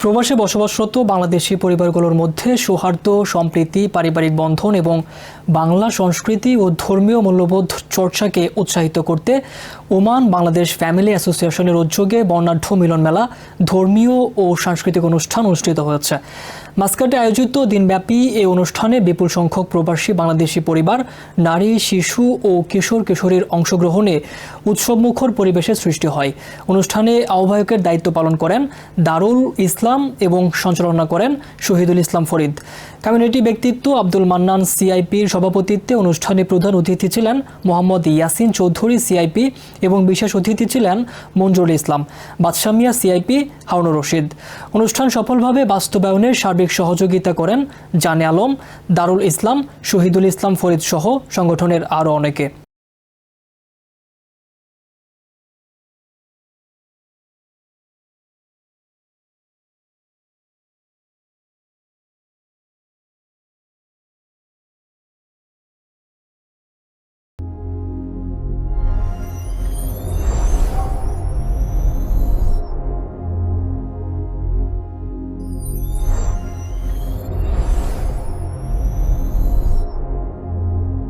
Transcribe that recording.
প্রবাসে বসবাসরত বাংলাদেশি পরিবারগুলোর মধ্যে সৌহার্দ্য, সম্প্রীতি, পারিবারিক বন্ধন এবং বাংলা সংস্কৃতি ও ধর্মীয় মূল্যবোধ চর্চাকে উৎসাহিত করতে ওমান বাংলাদেশ ফ্যামিলি অ্যাসোসিয়েশনের উদ্যোগে বর্ণাঢ্য মিলন মেলা, ধর্মীয় ও সাংস্কৃতিক অনুষ্ঠান অনুষ্ঠিত হয়েছে। মাস্কাটে আয়োজিত দিনব্যাপী এই অনুষ্ঠানে বিপুল সংখ্যক প্রবাসী বাংলাদেশি পরিবার, নারী, শিশু ও কিশোর কিশোরীর অংশগ্রহণে উৎসবমুখর পরিবেশের সৃষ্টি হয়। অনুষ্ঠানে আহ্বায়কের দায়িত্ব পালন করেন দারুল ইসলাম এবং সঞ্চালনা করেন শহীদুল ইসলাম ফরিদ। কমিউনিটি ব্যক্তিত্ব আব্দুল মান্নান সিআইপির সভাপতিত্বে অনুষ্ঠানে প্রধান অতিথি ছিলেন মোহাম্মদ ইয়াসিন চৌধুরী সিআইপি এবং বিশেষ অতিথি ছিলেন মঞ্জুরুল ইসলাম, বাদশা মিয়া সিআইপি, হারুনুর রশিদ। অনুষ্ঠান সফলভাবে বাস্তবায়নের সার্বিক সহযোগিতা করেন জানে আলম, দারুল ইসলাম, শহীদুল ইসলাম ফরিদ সহ সংগঠনের আরও অনেকে।